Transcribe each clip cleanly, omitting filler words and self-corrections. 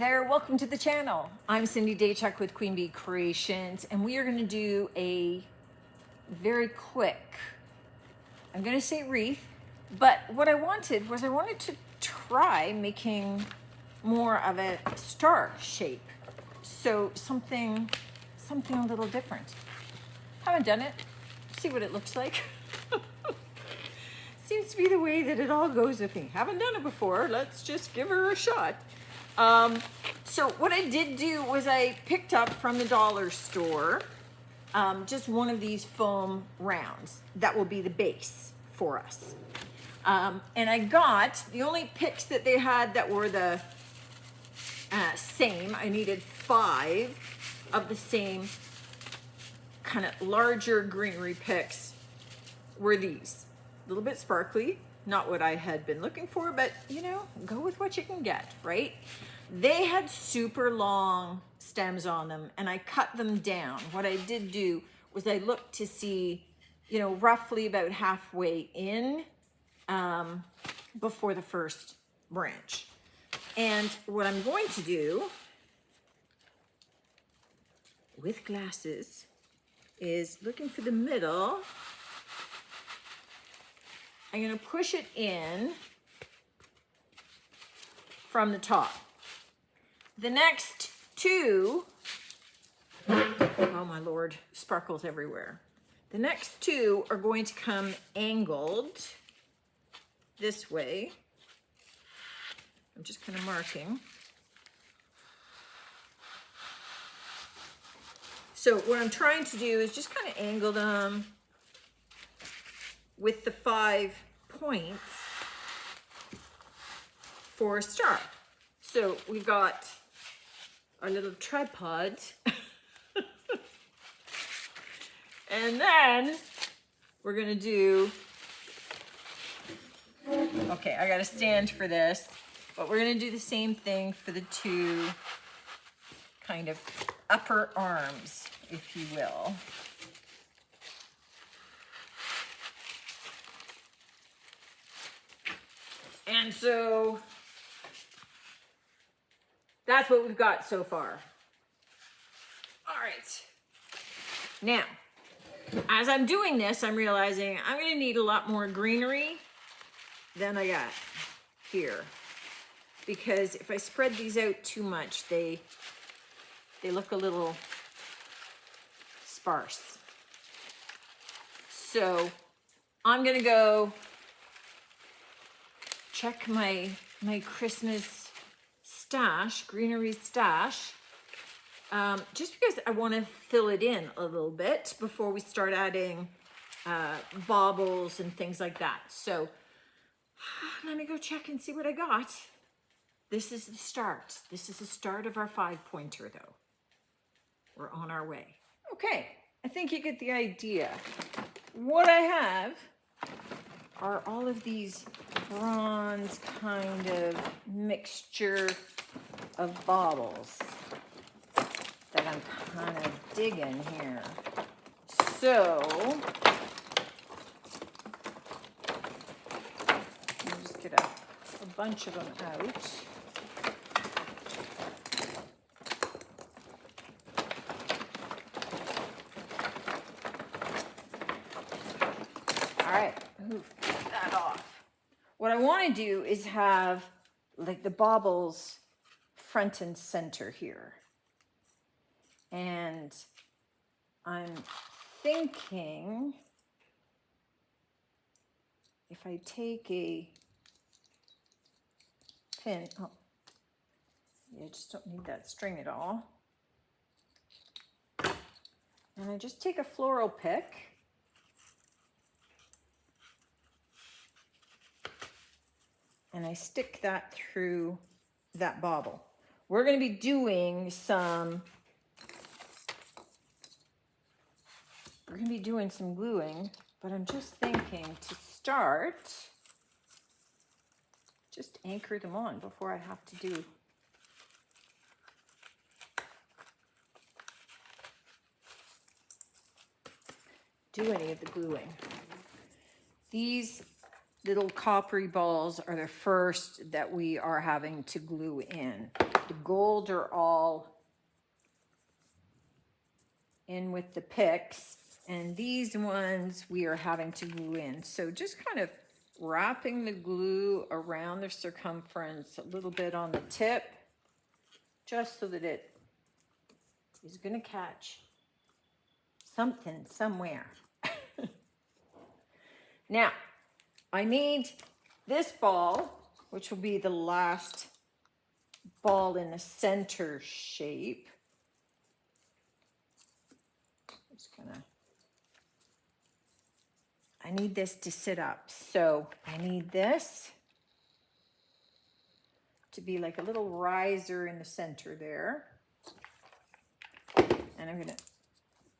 there, welcome to the channel. I'm Cindy Daychuck with Queen Bee Creations, and we are going to do a very quick, I'm going to say wreath, but what I wanted to try making more of a star shape. So something a little different. Haven't done it. See what it looks like. Seems to be the way that it all goes with me. Haven't done it before. Let's just give her a shot. So what I did do was I picked up from the dollar store just one of these foam rounds that will be the base for us. And I got the only picks that they had that were the same. I needed 5 of the same kind of larger greenery picks were these. A little bit sparkly, not what I had been looking for, but you know, go with what you can get, right? They had super long stems on them and I cut them down. What I did do was I looked to see, you know, roughly about halfway in before the first branch. And what I'm going to do with glasses is looking for the middle. I'm going to push it in from the top. The next 2, oh my Lord, sparkles everywhere. The next 2 are going to come angled this way. I'm just kind of marking. So what I'm trying to do is just kind of angle them with the 5 points for a star. So we've got our little tripod. And then we're gonna do, okay, I got a stand for this, but we're gonna do the same thing for the 2 kind of upper arms, if you will. And so that's what we've got so far. All right. Now, as I'm doing this, I'm realizing I'm going to need a lot more greenery than I got here. Because if I spread these out too much, they look a little sparse. So I'm going to go check my Christmas stash, greenery stash, just because I want to fill it in a little bit before we start adding baubles and things like that. So let me go check and see what I got. This is the start. This is the start of our 5-pointer though. We're on our way. Okay, I think you get the idea. What I have are all of these bronze kind of mixture of baubles that I'm kind of digging here. So, let me just get a bunch of them out. All right, move that off. What I want to do is have like the baubles front and center here. And I'm thinking if I take a pin, oh, yeah, I just don't need that string at all. And I just take a floral pick. And I stick that through that bauble. We're going to be doing some gluing, but I'm just thinking to start, just anchor them on before I have to do any of the gluing. These little coppery balls are the first that we are having to glue in. The gold are all in with the picks, and these ones we are having to glue in. So just kind of wrapping the glue around the circumference, a little bit on the tip, just so that it is going to catch something somewhere. Now, I made this ball, which will be the last ball in the center shape. Just gonna, I need this to sit up. So I need this to be like a little riser in the center there. And I'm gonna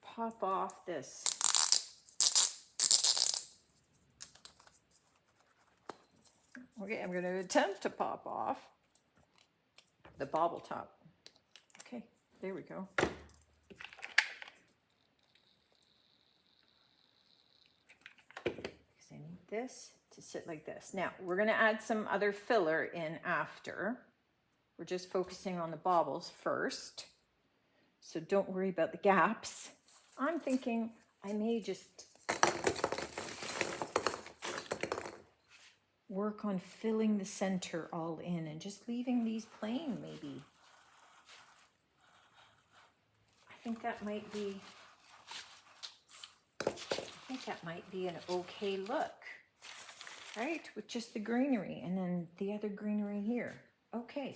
pop off this. Okay, I'm gonna attempt to pop off the bobble top. Okay, there we go. I need this to sit like this. Now, we're gonna add some other filler in after. We're just focusing on the baubles first. So don't worry about the gaps. I'm thinking I may just work on filling the center all in and just leaving these plain maybe. I think that might be an okay look, right? With just the greenery and then the other greenery here. Okay,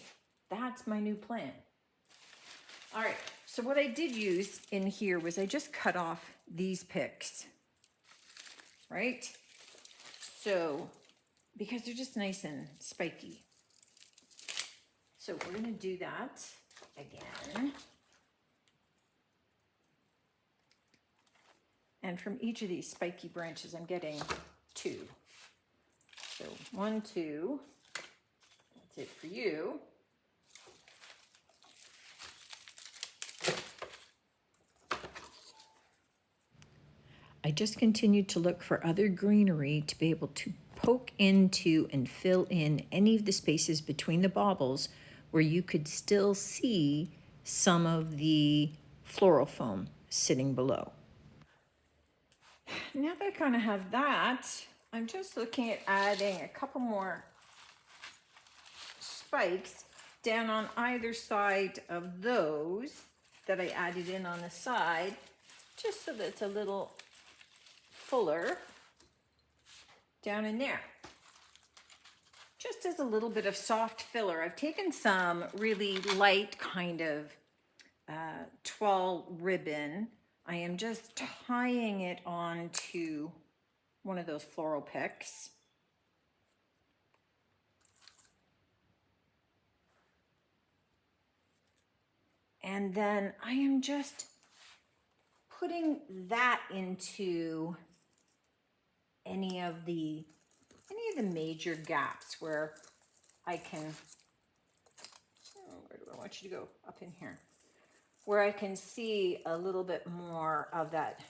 that's my new plan. All right, so what I did use in here was I just cut off these picks, right? So, because they're just nice and spiky. So we're gonna do that again. And from each of these spiky branches, I'm getting 2. So 1, 2, that's it for you. I just continued to look for other greenery to be able to poke into and fill in any of the spaces between the baubles where you could still see some of the floral foam sitting below. Now that I kind of have that, I'm just looking at adding a couple more spikes down on either side of those that I added in on the side, just so that it's a little fuller down in there. Just as a little bit of soft filler. I've taken some really light kind of twill ribbon. I am just tying it onto one of those floral picks. And then I am just putting that into any of the major gaps where I can, where do I want you to go? Up in here. Where I can see a little bit more of that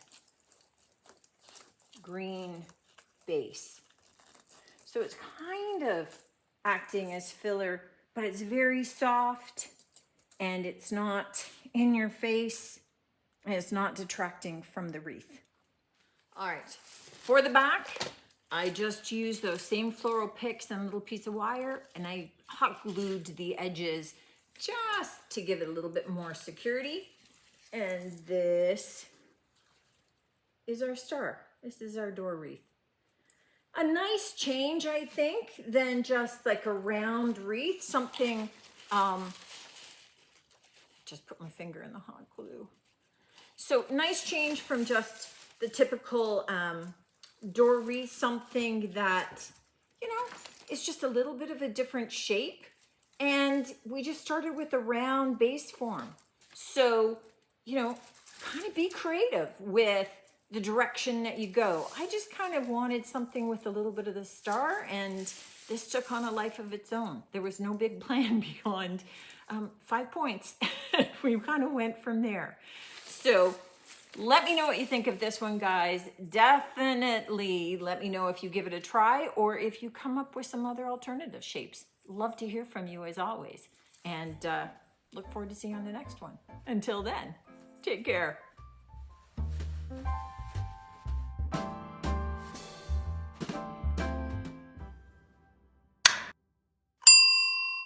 green base. So it's kind of acting as filler, but it's very soft and it's not in your face and it's not detracting from the wreath. All right, for the back, I just used those same floral picks and a little piece of wire, and I hot glued the edges just to give it a little bit more security. And this is our star. This is our door wreath. A nice change, I think, than just like a round wreath, something, just put my finger in the hot glue. So nice change from just the typical door wreath, something that, you know, is just a little bit of a different shape. And we just started with a round base form. So, you know, kind of be creative with the direction that you go. I just kind of wanted something with a little bit of the star, and this took on a life of its own. There was no big plan beyond 5 points. We kind of went from there. So let me know what you think of this one, guys. Definitely let me know if you give it a try or if you come up with some other alternative shapes. Love to hear from you as always. and look forward to seeing you on the next one. Until then, take care.